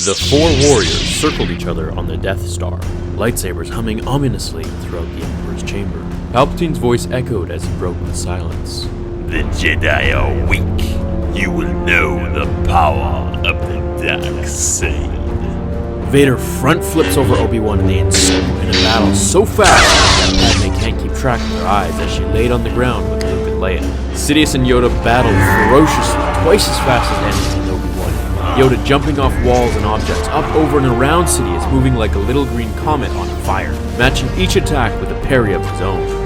The four warriors circled each other on the Death Star, lightsabers humming ominously throughout the Emperor's chamber. Palpatine's voice echoed as he broke the silence. The Jedi are weak. You will know the power of the dark side. Vader front flips over Obi-Wan and they ensue in a battle so fast that Padme can't keep track of her eyes as she laid on the ground with Luke and Leia. Sidious and Yoda battled ferociously, twice as fast as Anakin and Obi-Wan. Yoda jumping off walls and objects, up, over, and around Sidious, moving like a little green comet on fire, matching each attack with a parry of his own.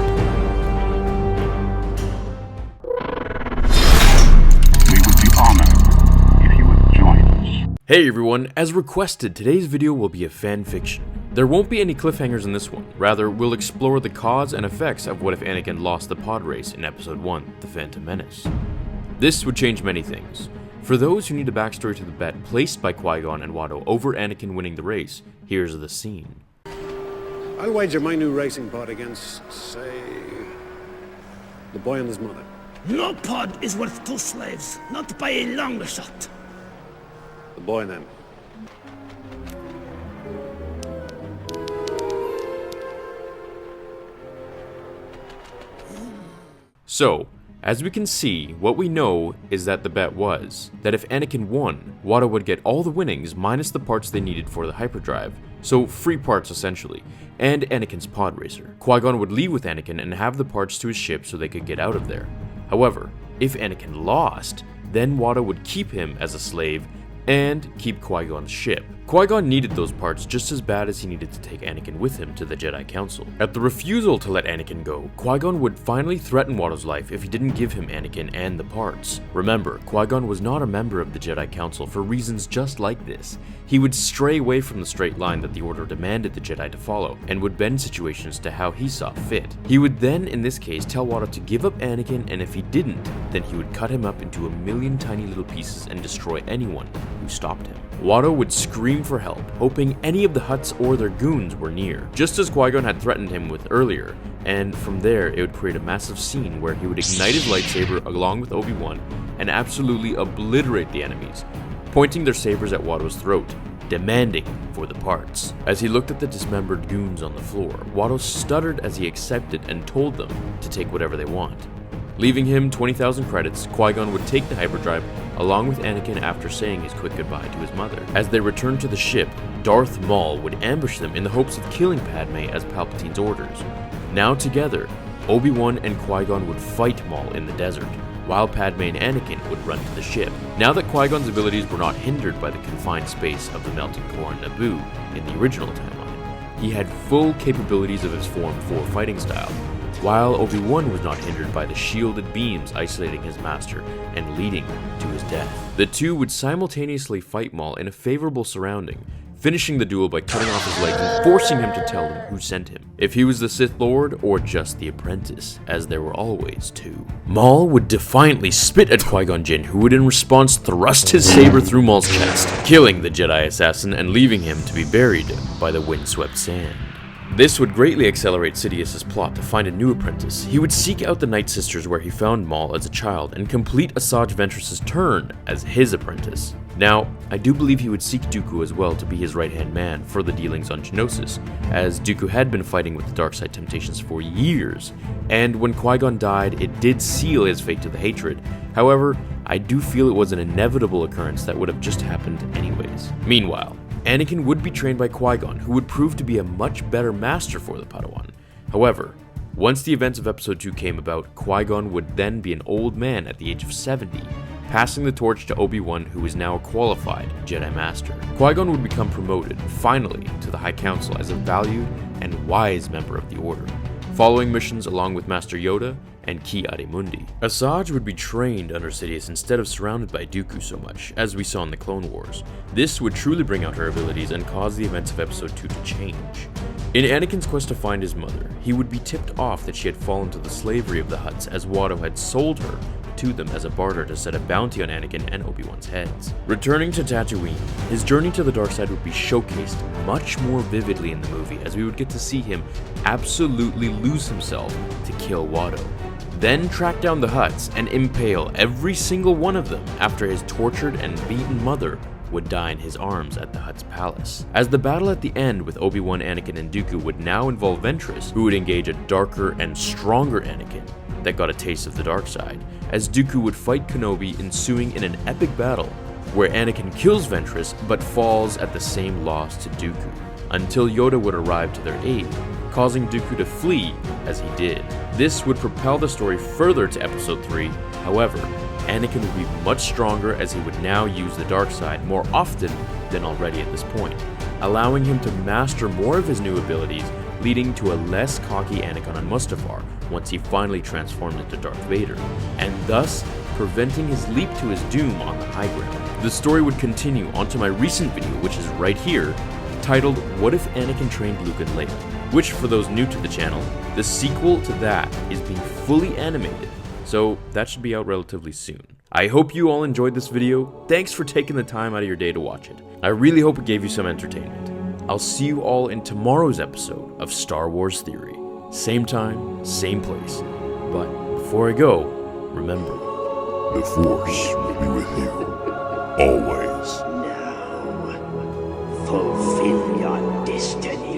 Hey everyone, as requested, today's video will be a fan fiction. There won't be any cliffhangers in this one, rather we'll explore the cause and effects of what if Anakin lost the pod race in episode 1, The Phantom Menace. This would change many things. For those who need a backstory to the bet placed by Qui-Gon and Watto over Anakin winning the race, here's the scene. I'll wager my new racing pod against, say, the boy and his mother. No pod is worth 2 slaves, not by a long shot. The boy then. So, as we can see, what we know is that the bet was that if Anakin won, Watto would get all the winnings minus the parts they needed for the hyperdrive, so free parts essentially, and Anakin's pod racer. Qui-Gon would leave with Anakin and have the parts to his ship so they could get out of there. However, if Anakin lost, then Watto would keep him as a slave and keep Qui-Gon's ship. Qui-Gon needed those parts just as bad as he needed to take Anakin with him to the Jedi Council. At the refusal to let Anakin go, Qui-Gon would finally threaten Watto's life if he didn't give him Anakin and the parts. Remember, Qui-Gon was not a member of the Jedi Council for reasons just like this. He would stray away from the straight line that the Order demanded the Jedi to follow, and would bend situations to how he saw fit. He would then, in this case, tell Watto to give up Anakin, and if he didn't, then he would cut him up into a million tiny little pieces and destroy anyone who stopped him. Watto would scream for help, hoping any of the Hutts or their goons were near, just as Qui-Gon had threatened him with earlier, and from there it would create a massive scene where he would ignite his lightsaber along with Obi-Wan and absolutely obliterate the enemies, pointing their sabers at Watto's throat, demanding for the parts. As he looked at the dismembered goons on the floor, Watto stuttered as he accepted and told them to take whatever they want. Leaving him 20,000 credits, Qui-Gon would take the hyperdrive along with Anakin after saying his quick goodbye to his mother. As they returned to the ship, Darth Maul would ambush them in the hopes of killing Padme as Palpatine's orders. Now together, Obi-Wan and Qui-Gon would fight Maul in the desert, while Padme and Anakin would run to the ship. Now that Qui-Gon's abilities were not hindered by the confined space of the melting core in Naboo in the original timeline, he had full capabilities of his Form 4 fighting style, while Obi-Wan was not hindered by the shielded beams isolating his master and leading to his death. The two would simultaneously fight Maul in a favorable surrounding, finishing the duel by cutting off his legs and forcing him to tell them who sent him, if he was the Sith Lord or just the apprentice, as there were always two. Maul would defiantly spit at Qui-Gon Jinn, who would in response thrust his saber through Maul's chest, killing the Jedi assassin and leaving him to be buried by the windswept sand. This would greatly accelerate Sidious's plot to find a new apprentice. He would seek out the Night Sisters where he found Maul as a child and complete Asajj Ventress's turn as his apprentice. Now, I do believe he would seek Dooku as well to be his right-hand man for the dealings on Geonosis, as Dooku had been fighting with the Darkseid Temptations for years, and when Qui-Gon died, it did seal his fate to the hatred. However, I do feel it was an inevitable occurrence that would have just happened anyways. Meanwhile, Anakin would be trained by Qui-Gon, who would prove to be a much better master for the Padawan. However, once the events of Episode 2 came about, Qui-Gon would then be an old man at the age of 70, passing the torch to Obi-Wan, who is now a qualified Jedi Master. Qui-Gon would become promoted, finally, to the High Council as a valued and wise member of the Order, following missions along with Master Yoda and Ki-Adi-Mundi. Asajj would be trained under Sidious instead of surrounded by Dooku so much, as we saw in the Clone Wars. This would truly bring out her abilities and cause the events of Episode 2 to change. In Anakin's quest to find his mother, he would be tipped off that she had fallen to the slavery of the Hutts as Watto had sold her to them as a barter to set a bounty on Anakin and Obi-Wan's heads. Returning to Tatooine, his journey to the dark side would be showcased much more vividly in the movie, as we would get to see him absolutely lose himself to kill Watto, then track down the Hutts and impale every single one of them after his tortured and beaten mother would die in his arms at the Hutt's palace. As the battle at the end with Obi-Wan, Anakin, and Dooku would now involve Ventress, who would engage a darker and stronger Anakin that got a taste of the dark side, as Dooku would fight Kenobi, ensuing in an epic battle where Anakin kills Ventress but falls at the same loss to Dooku, until Yoda would arrive to their aid, causing Dooku to flee as he did. This would propel the story further to Episode 3, however, Anakin would be much stronger as he would now use the dark side more often than already at this point, allowing him to master more of his new abilities, leading to a less cocky Anakin on Mustafar once he finally transformed into Darth Vader, and thus preventing his leap to his doom on the high ground. The story would continue onto my recent video, which is right here, titled What If Anakin Trained Luke and Leia, which for those new to the channel, the sequel to that is being fully animated, so that should be out relatively soon. I hope you all enjoyed this video. Thanks for taking the time out of your day to watch it. I really hope it gave you some entertainment. I'll see you all in tomorrow's episode of Star Wars Theory. Same time, same place. But before I go, remember, The Force will be with you, always. Now, fulfill your destiny.